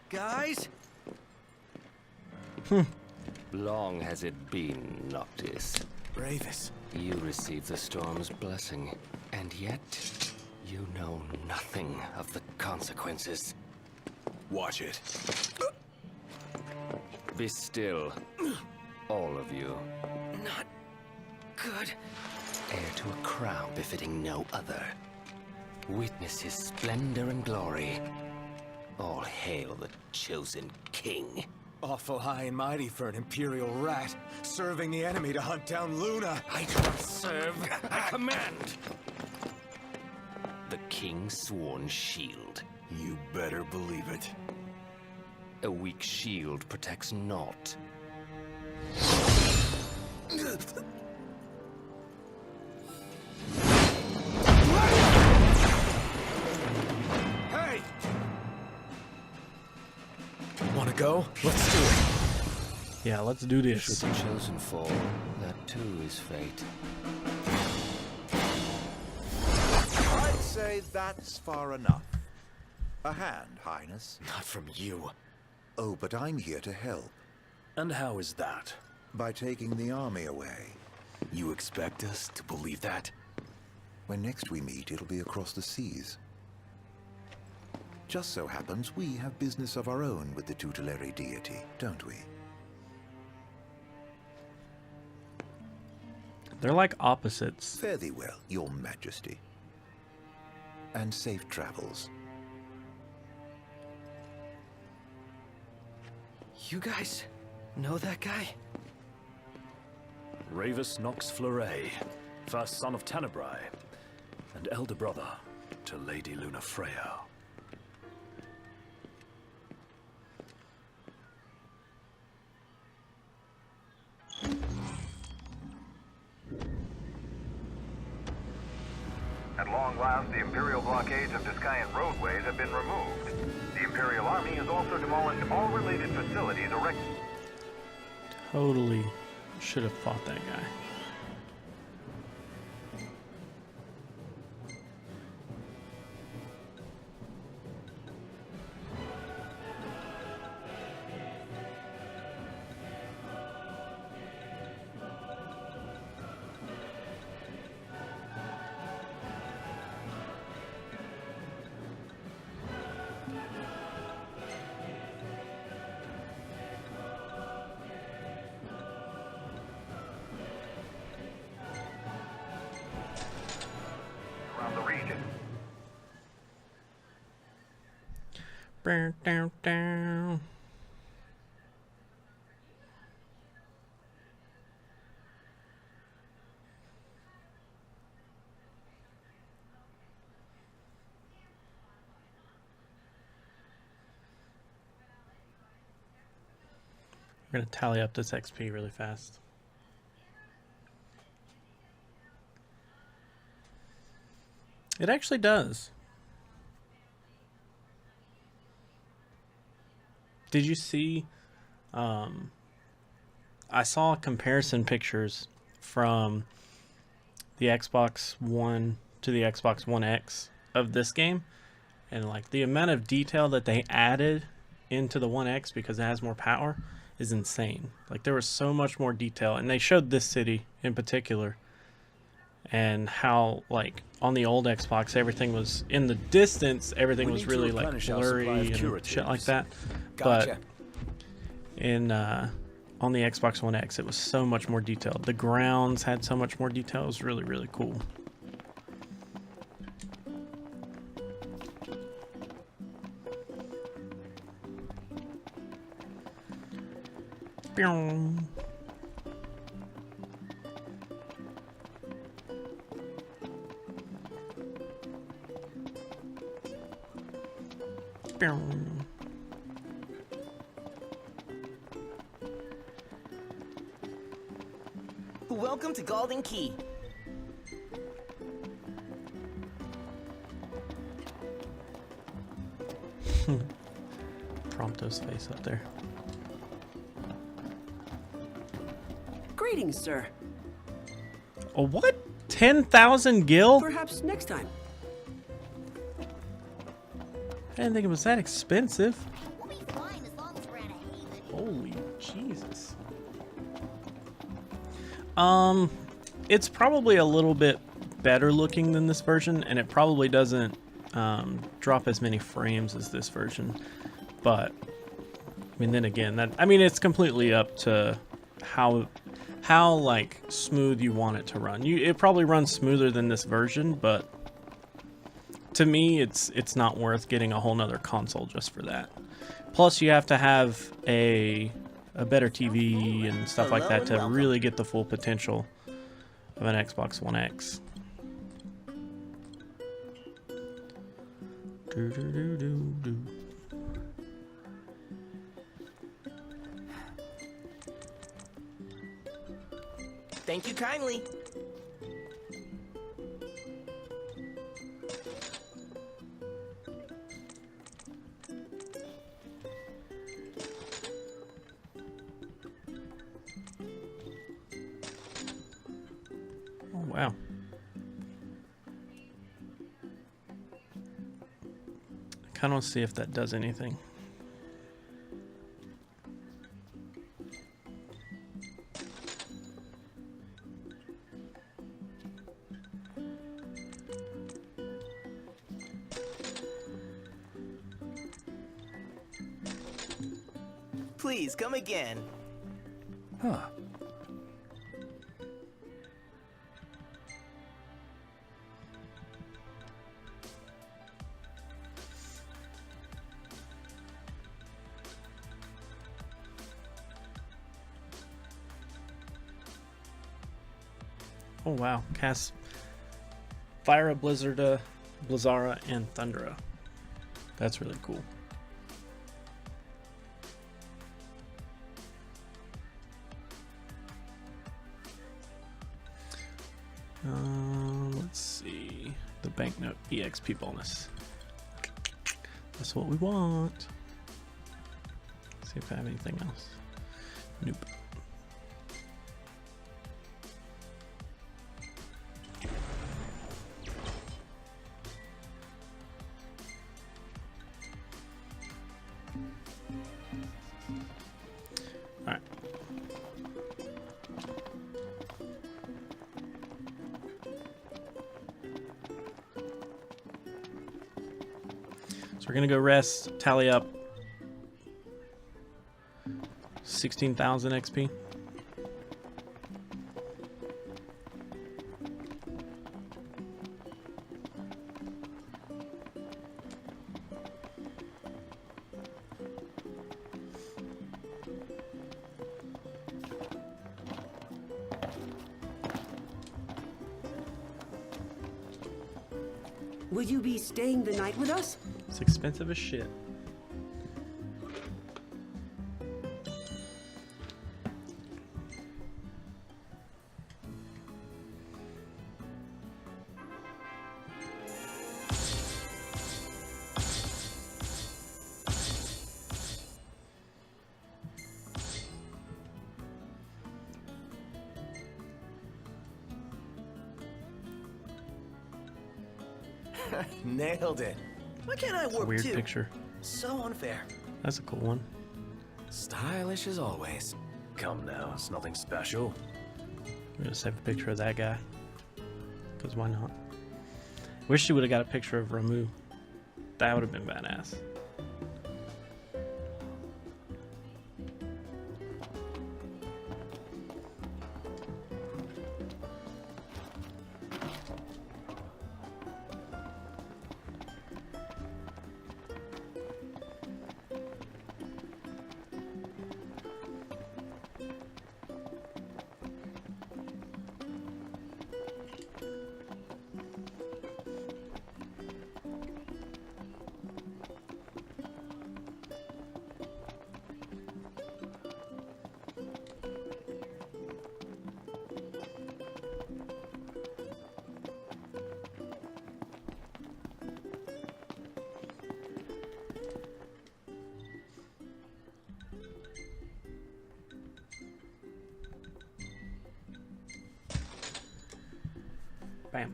Guys? Long has it been, Noctis. Ravis. You received the storm's blessing, and yet you know nothing of the consequences. Watch it. Be still, all of you. Not good. Heir to a crown befitting no other. Witness his splendor and glory. All hail the chosen king. Awful high and mighty for an Imperial rat, serving the enemy to hunt down Luna. I do not serve, I command. The king's sworn shield. You better believe it. A weak shield protects naught. Hey! Wanna go? Let's do it. Yeah, let's do this. Should the chosen fall, that too is fate. I'd say that's far enough. A hand, Highness. Not from you. Oh, but I'm here to help. And how is that? By taking the army away. You expect us to believe that? When next we meet, it'll be across the seas. Just so happens we have business of our own with the tutelary deity, don't we? They're like opposites. Fare thee well, your majesty. And safe travels. You guys know that guy? Ravis Nox Fleuret, first son of Tenebrae, and elder brother to Lady Luna Freya. At long last, the Imperial blockades of Discayan roadways have been removed. The Imperial Army has also demolished all related facilities erected. Totally should have fought that guy. Around the region. Down. We're gonna tally up this XP really fast. It actually does. Did you see? I saw comparison pictures from the Xbox One to the Xbox One X of this game, and like the amount of detail that they added into the One X because it has more power is insane. Like there was so much more detail, and they showed this city in particular, and how like on the old Xbox everything was in the distance, everything was really like blurry and shit like that. Gotcha. But in on the Xbox One X it was so much more detailed. The grounds had so much more detail. It was really, really cool. Pew. Pew. Welcome to Golden Key. Prompto's face up there. Greetings, sir. Oh, what? 10,000 gil? Perhaps next time. I didn't think it was that expensive. We'll be fine as long as we're at a haven. Holy Jesus. It's probably a little bit better looking than this version, and it probably doesn't drop as many frames as this version. But I mean, then again, it's completely up to how like smooth you want it to run. It probably runs smoother than this version, but to me, it's not worth getting a whole nother console just for that. Plus, you have to have a better TV and stuff like that to really get the full potential of an Xbox One X. Thank you kindly. Oh, wow. I kind of want to see if that does anything. Please come again. Huh. Oh wow, cast Fire, Blizzard, Blizzara, and Thundera. That's really cool. Let's see. The banknote EXP bonus. That's what we want. See if I have anything else. Nope. Alright. So we're gonna go rest, tally up 16,000 XP. Will you be staying the night with us? It's expensive as shit. Nailed it. Why can't I It's a work weird too? picture. So unfair. That's a cool one. Stylish as always. Come now, it's nothing special. I'm gonna save a picture of that guy. Because why not? Wish she would have got a picture of Ramu. That would have been badass. Bam.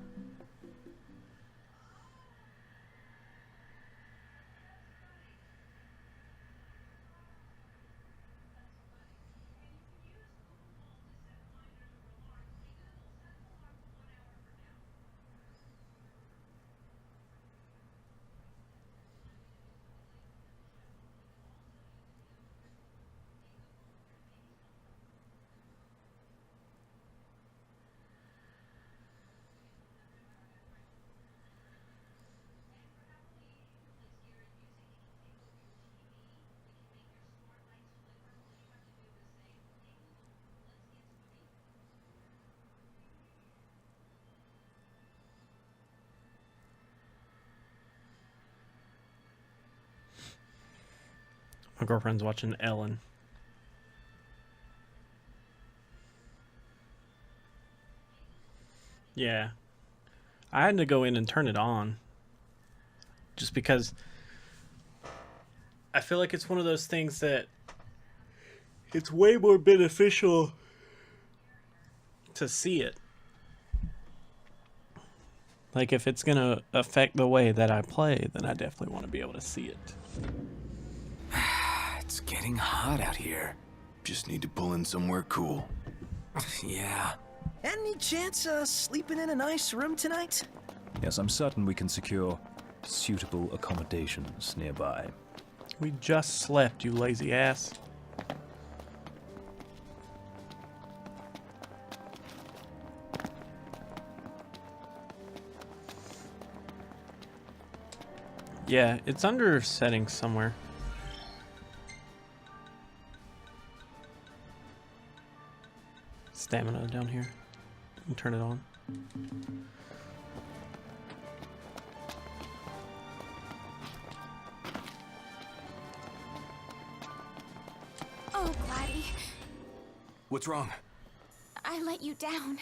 My girlfriend's watching Ellen. Yeah. I had to go in and turn it on. Just because I feel like it's one of those things that it's way more beneficial to see it. Like, if it's going to affect the way that I play, then I definitely want to be able to see it. It's getting hot out here. Just need to pull in somewhere cool. Yeah. Any chance sleeping in a nice room tonight? Yes, I'm certain we can secure suitable accommodations nearby. We just slept, you lazy ass. Yeah, it's under settings somewhere. Stamina down here. And turn it on. Oh, Gladdy. What's wrong? I let you down.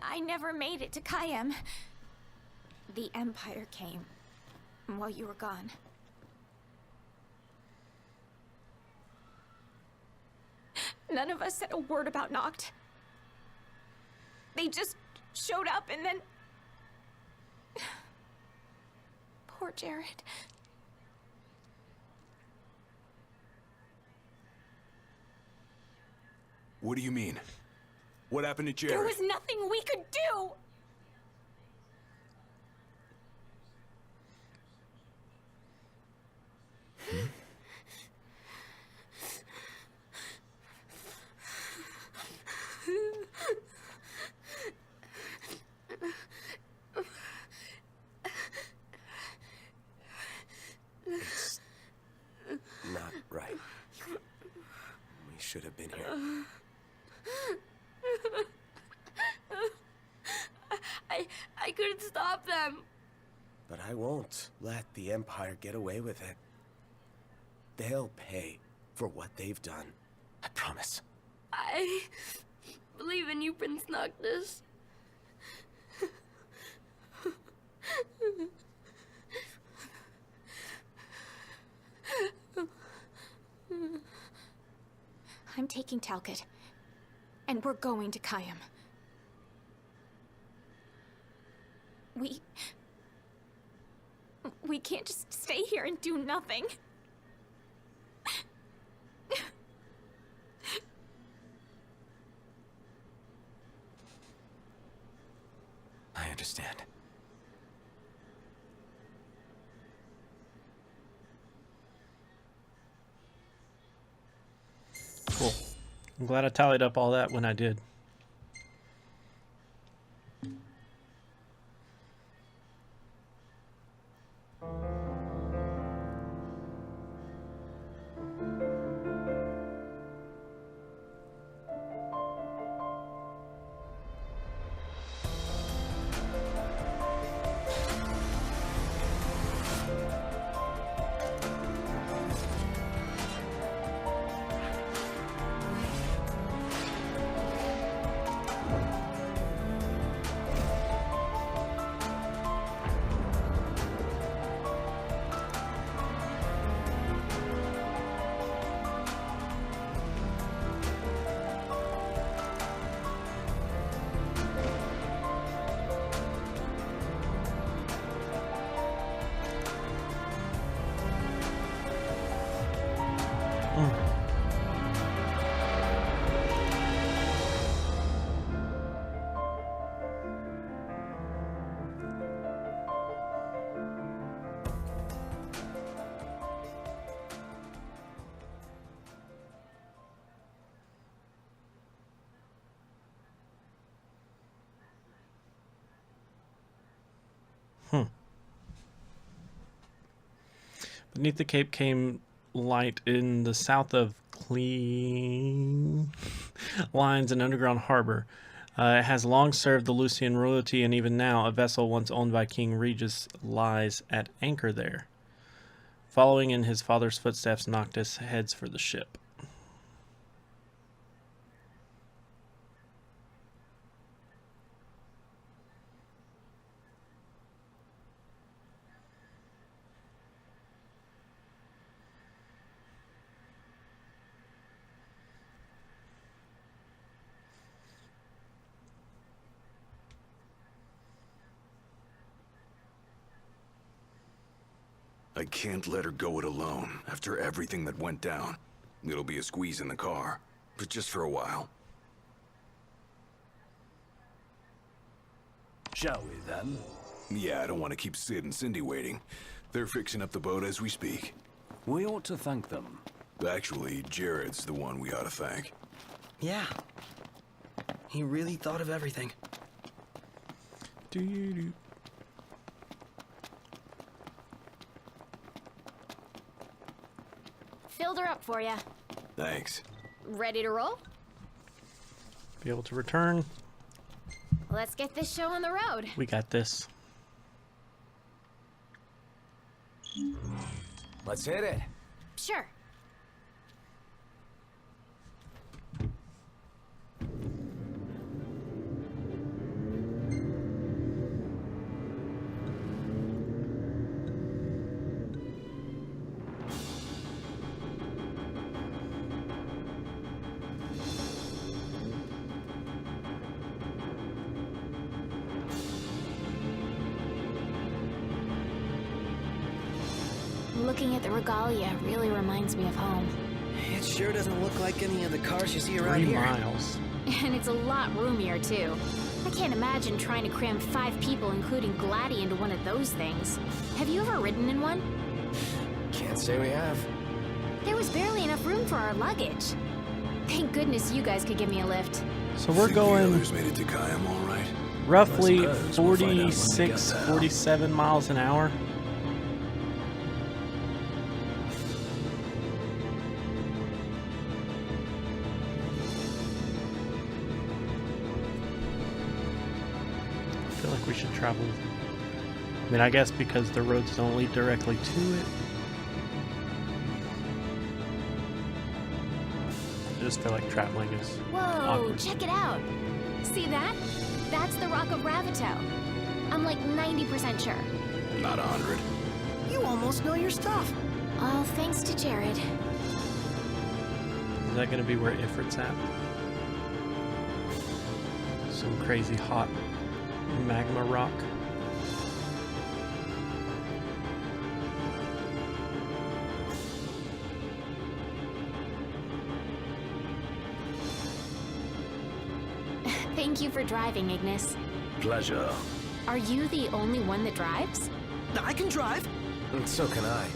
I never made it to Kayem. The Empire came while you were gone. None of us said a word about Noct. They just showed up and then... Poor Jared. What do you mean? What happened to Jared? There was nothing we could do! It's not right. We should have been here. I couldn't stop them. But I won't let the Empire get away with it. They'll pay for what they've done. I promise. I believe in you, Prince Noctis. I'm taking Talcott, and we're going to Kayem. We can't just stay here and do nothing. I understand. Cool. I'm glad I tallied up all that when I did. Beneath the cape came light in the south of clean lines and underground harbor. It has long served the Lucian royalty, and even now a vessel once owned by King Regis lies at anchor there. Following in his father's footsteps, Noctis heads for the ship. I can't let her go it alone after everything that went down. It'll be a squeeze in the car, but just for a while. Shall we, then? Yeah, I don't want to keep Sid and Cindy waiting. They're fixing up the boat as we speak. We ought to thank them. Actually, Jared's the one we ought to thank. Yeah. He really thought of everything. Doo-doo. Filled her up for ya. Thanks. Ready to roll? Be able to return. Let's get this show on the road. We got this. Let's hit it. Sure. Looking at the regalia really reminds me of home. It sure doesn't look like any of the cars you see around 3 here. miles. And it's a lot roomier, too. I can't imagine trying to cram 5 people, including Gladdy, into one of those things. Have you ever ridden in one? Can't say we have. There was barely enough room for our luggage. Thank goodness you guys could give me a lift. So we're Think the going others made it to Kayam all right? roughly I suppose we'll find out when we get 46, there. 47 miles an hour. I feel like we should travel. I mean, I guess because the roads don't lead directly to it. I just feel like traveling is Whoa, awkward. check it out. See that? That's the Rock of Ravito. I'm like 90% sure. Not 100. You almost know your stuff. All thanks to Jared. Is that going to be where Ifrit's at? Some crazy hot magma rock. Thank you for driving, Ignis. Pleasure. Are you the only one that drives? I can drive. And so can I.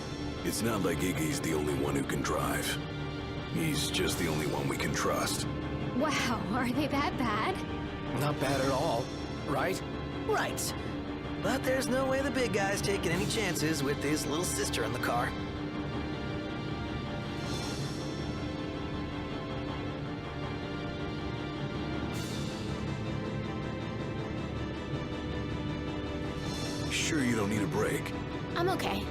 It's not like Iggy's the only one who can drive. He's just the only one we can trust. Wow, are they that bad? Not bad at all, right? Right. But there's no way the big guy's taking any chances with his little sister in the car. Sure you don't need a break? I'm okay.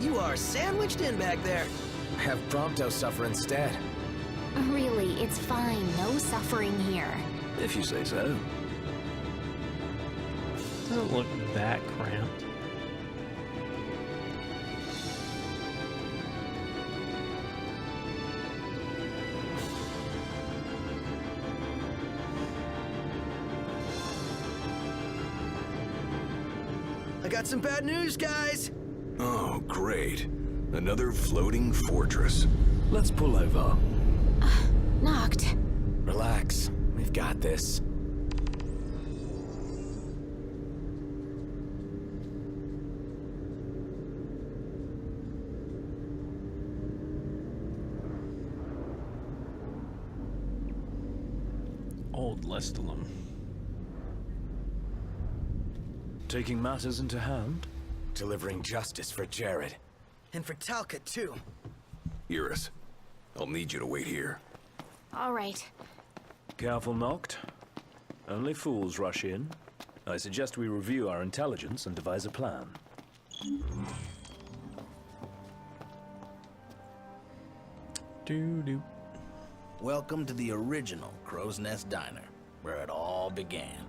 You are sandwiched in back there. Have Prompto suffer instead. Really, it's fine. No suffering here. If you say so. Doesn't look that cramped. I got some bad news, guys. Oh, great. Another floating fortress. Let's pull over. Knocked. Relax. We've got this. Old Lestalum. Taking matters into hand? Delivering justice for Jared. And for Talcott, too. Iris, I'll need you to wait here. All right. Careful, Noct. Only fools rush in. I suggest we review our intelligence and devise a plan. Doo-doo. Welcome to the original Crow's Nest Diner, where it all began.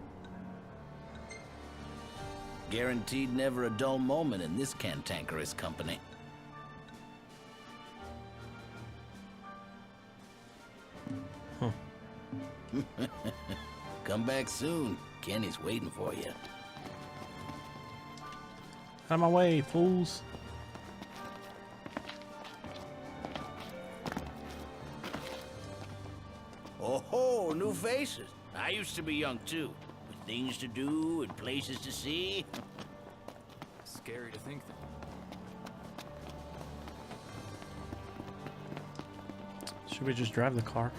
Guaranteed never a dull moment in this cantankerous company. Huh. Come back soon. Kenny's waiting for you. Out of my way, fools. Oh ho, new faces. I used to be young too, with things to do and places to see. Scary to think that. Should we just drive the car?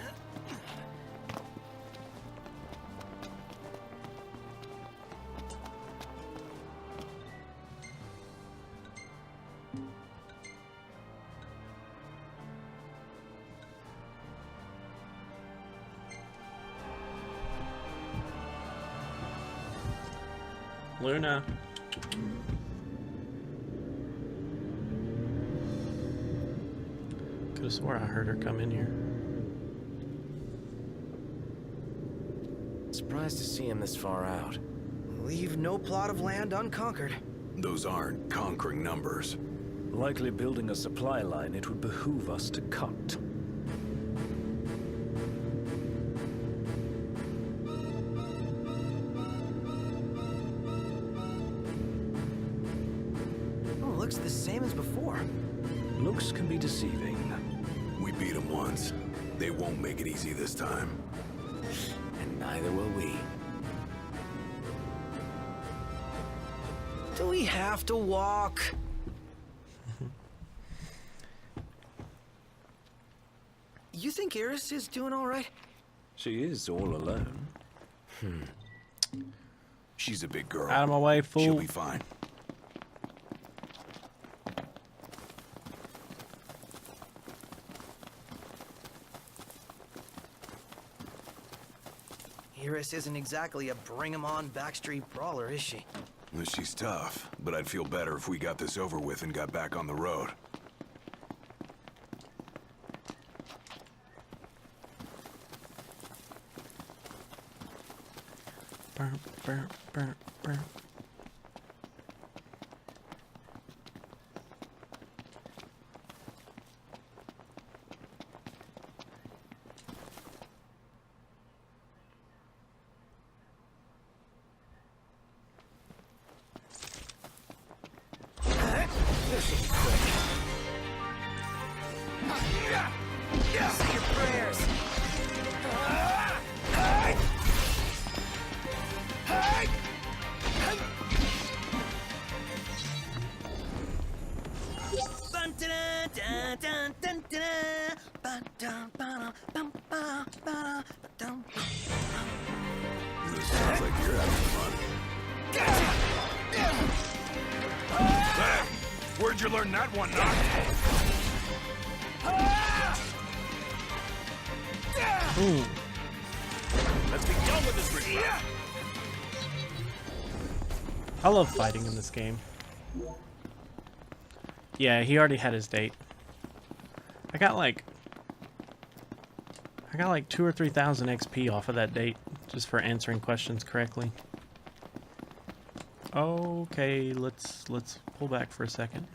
Luna. Could have swore I heard her come in here. Surprised to see him this far out. Leave no plot of land unconquered. Those aren't conquering numbers. Likely building a supply line it would behoove us to cut. Oh, looks the same as before. Looks can be deceiving. We beat them once. They won't make it easy this time. And neither will we. Do we have to walk? You think Iris is doing all right? She is all alone. She's a big girl. Out of my way, fool. She'll be fine. Iris isn't exactly a bring-em-on backstreet brawler, is she? Well, she's tough, but I'd feel better if we got this over with and got back on the road. Burn, burn, burn, burn. Say your prayers. This sounds like you're having fun. Hey, where'd you learn that one, Noct? Ooh. Let's be done with this ritual. I love fighting in this game. Yeah, he already had his date. I got like 2,000 or 3,000 XP off of that date just for answering questions correctly. Okay, let's pull back for a second.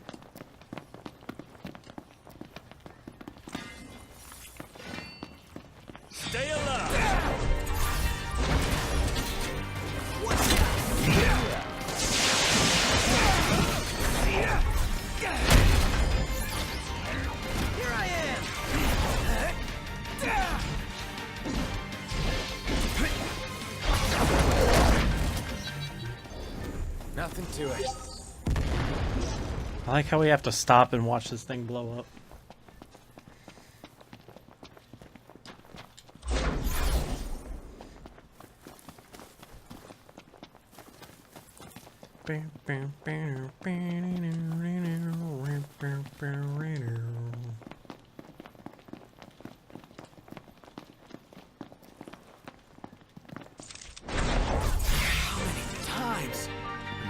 Stay alive. Here I am. Nothing to it. I like how we have to stop and watch this thing blow up. Times.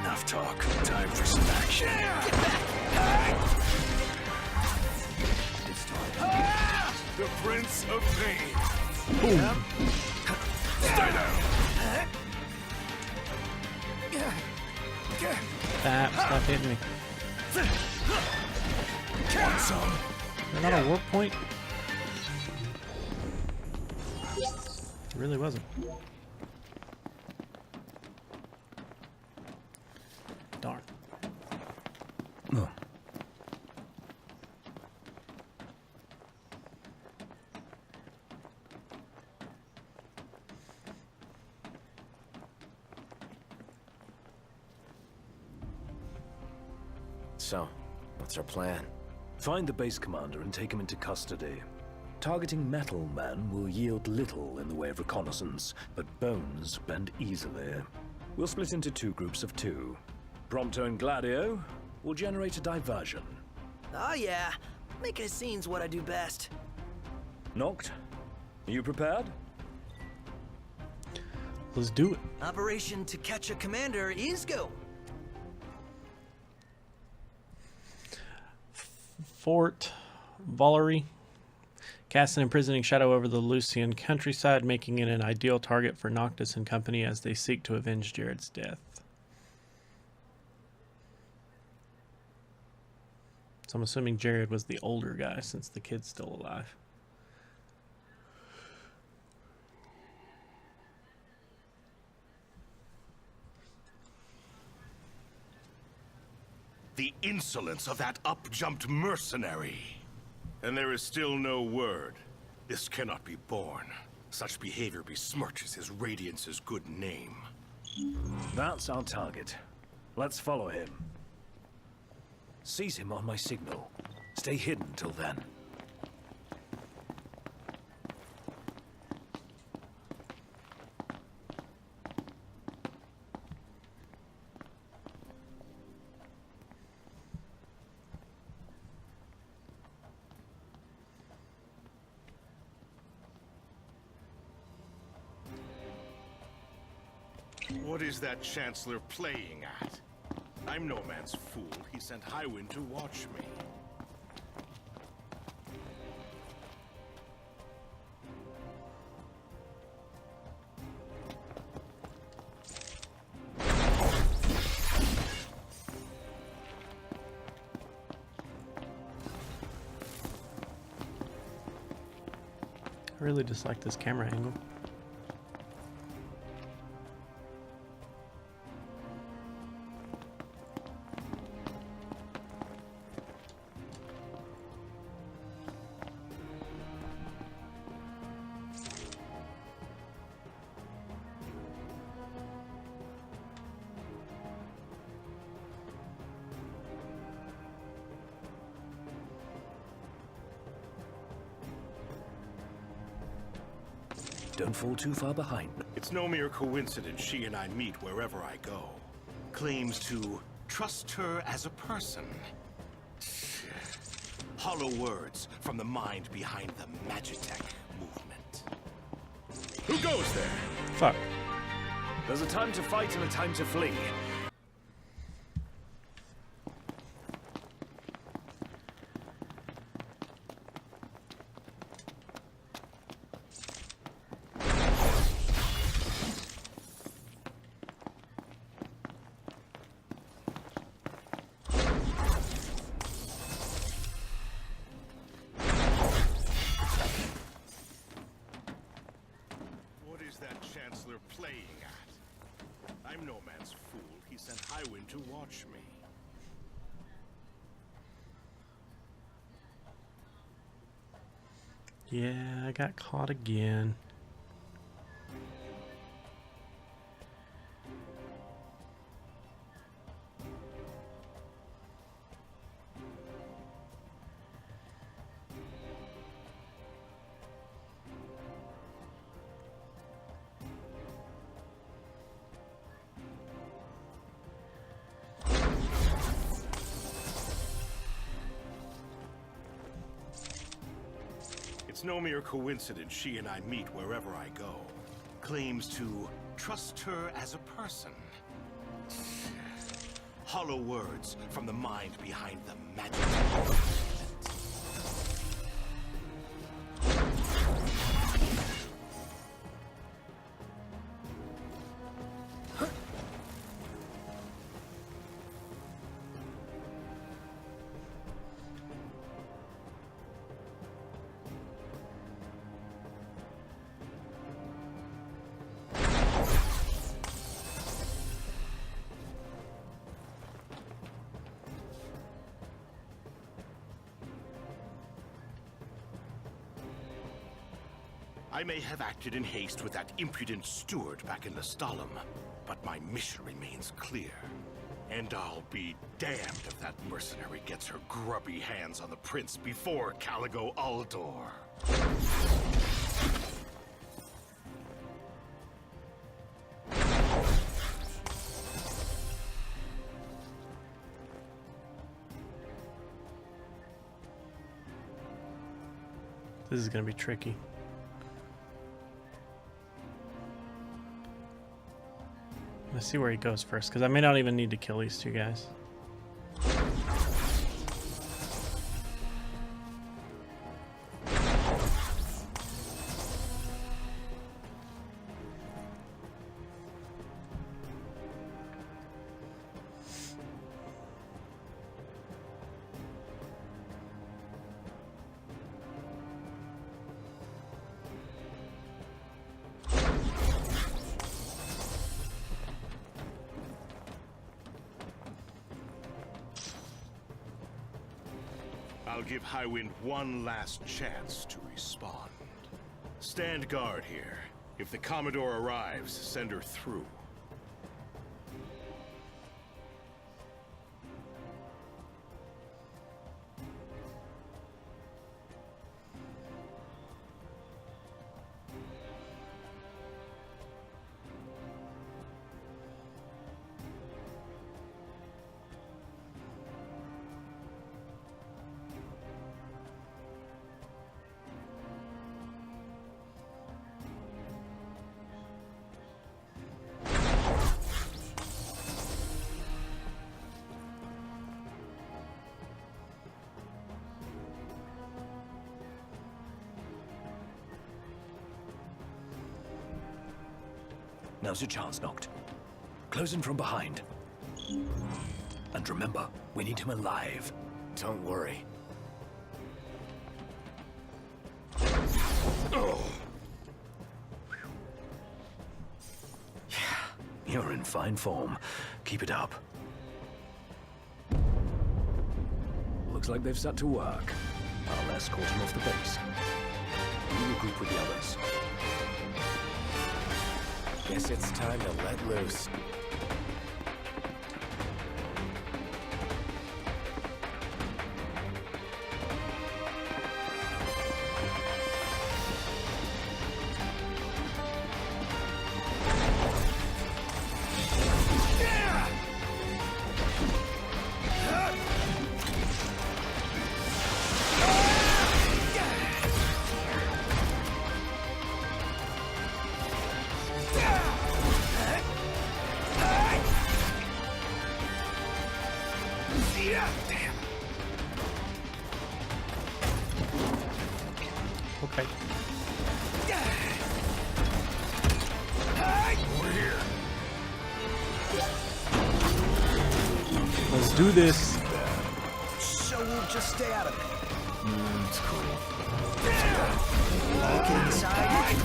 Enough talk. Time for some action. The Prince of Pain. Boom. Stay down. Stop hitting me. Want some? Is that not a warp point? It really wasn't. Darn. Oh. So, what's our plan? Find the base commander and take him into custody. Targeting Metal Man will yield little in the way of reconnaissance, but Bones bend easily. We'll split into 2 groups of 2. Prompto and Gladio will generate a diversion. Oh yeah, making a scene's what I do best. Noct, are you prepared? Let's do it. Operation To Catch a Commander is go. Fort Valerie. Cast an imprisoning shadow over the Lucian countryside, making it an ideal target for Noctis and company as they seek to avenge Jared's death. So I'm assuming Jared was the older guy since the kid's still alive. The insolence of that up-jumped mercenary. And there is still no word. This cannot be borne. Such behavior besmirches his Radiance's good name. That's our target. Let's follow him. Seize him on my signal. Stay hidden till then. What is that Chancellor playing at? I'm no man's fool. He sent Highwind to watch me. I really dislike this camera angle. Don't fall too far behind. It's no mere coincidence she and I meet wherever I go. Claims to trust her as a person. Hollow words from the mind behind the Magitech movement. Who goes there? Fuck. There's a time to fight and a time to flee. Chancellor playing at? I'm no man's fool. He sent Highwind to watch me. Yeah, I got caught again. It's no mere coincidence she and I meet wherever I go. Claims to trust her as a person. Hollow words from the mind behind the magic. I may have acted in haste with that impudent steward back in Lestalem, but my mission remains clear. And I'll be damned if that mercenary gets her grubby hands on the prince before Caligo Uldor. This is gonna be tricky. Let's see where he goes first, because I may not even need to kill these two guys. I'll give Highwind one last chance to respond. Stand guard here. If the Commodore arrives, send her through. Now's your chance, Noct. Close in from behind. And remember, we need him alive. Don't worry. Yeah, you're in fine form. Keep it up. Looks like they've set to work. I'll escort him off the base. You regroup with the others. Guess it's time to let loose. Okay. We're here. Let's do this. So we'll just stay out of it. It's cool. Look inside.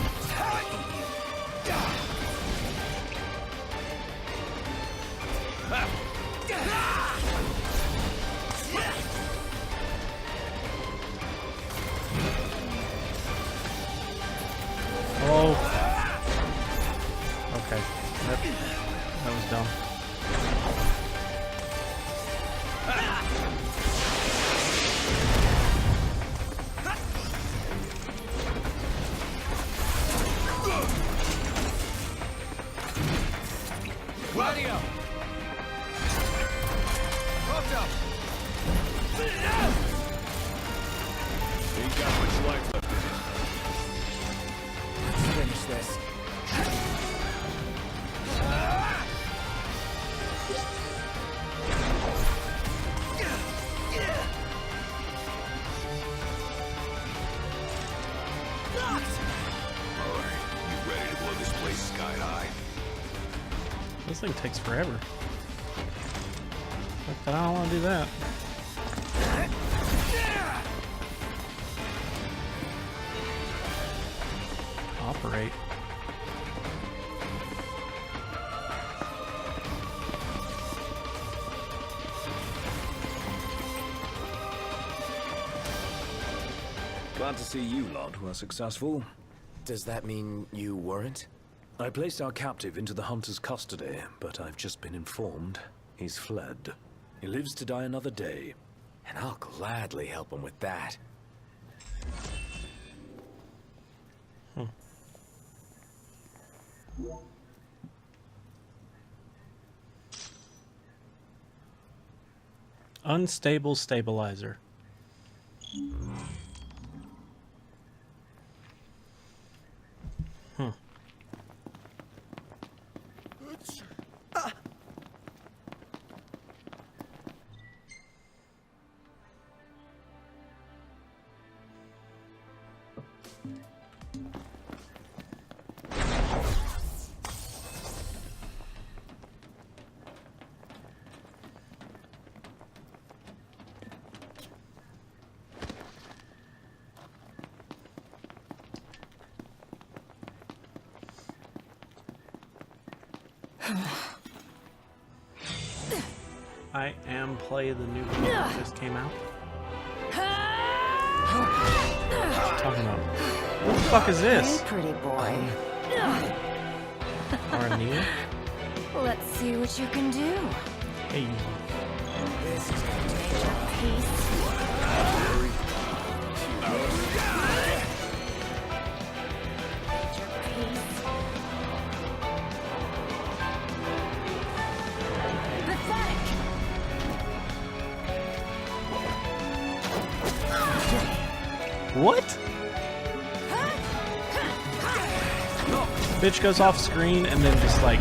Oh. Okay. That was dumb. Radio! Hooked up! got much life left in it. Let's finish this. Alright, you ready to blow this place sky high? This thing takes forever. But I don't want to do that. Operate. Glad to see you lot were successful. Does that mean you weren't? I placed our captive into the hunter's custody, but I've just been informed he's fled. He lives to die another day. And I'll gladly help him with that. Unstable stabilizer. I am play the new game that just came out. Talking about what the fuck is this? Hey, pretty boy. Or Nair? Let's see what you can do. Hey. This is gonna take Peace. What? Bitch goes off screen and then just like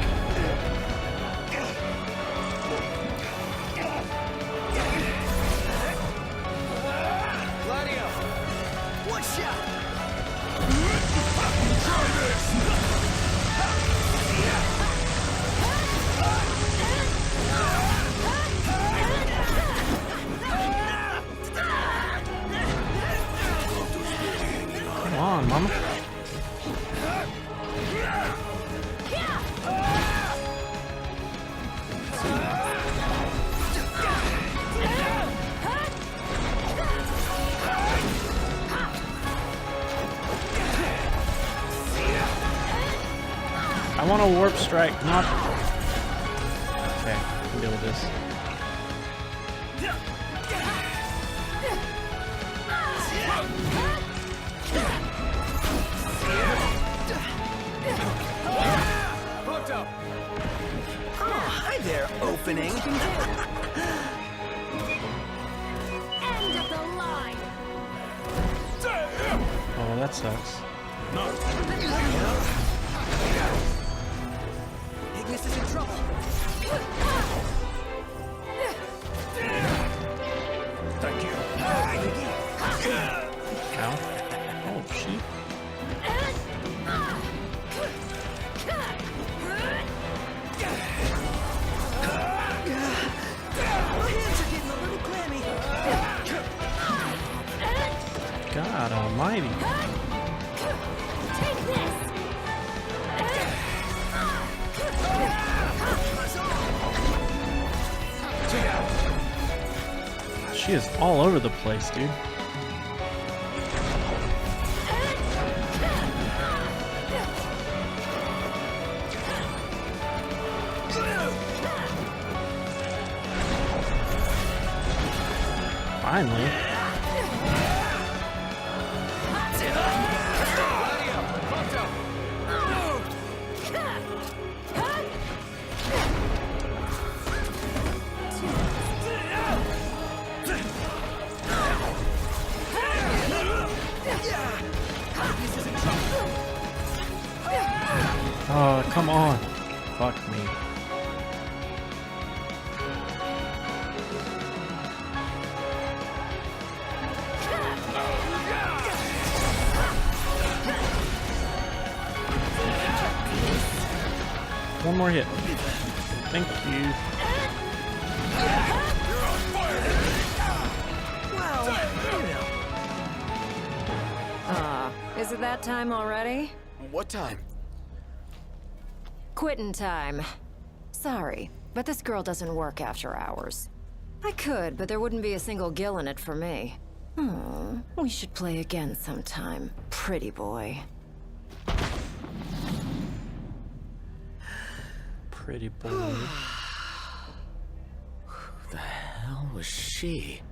One shot. Come on, mama. I want a warp strike, not... Okay, I can deal with this. Oh, hi there, opening. End of the line. Oh, that sucks. Ignis is in trouble. Thank you. Ow. Oh, sheep. My hands are getting a little clammy. God almighty. Take this. She is all over the place, dude. Finally. one more hit. Thank you. Is it that time already? What time? Quitting time. Sorry, but this girl doesn't work after hours. I could, but there wouldn't be a single gill in it for me. We should play again sometime, pretty boy. Pretty boy. Who the hell was she?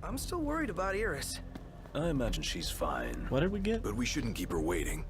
I'm still worried about Iris. I imagine she's fine. What did we get? But we shouldn't keep her waiting.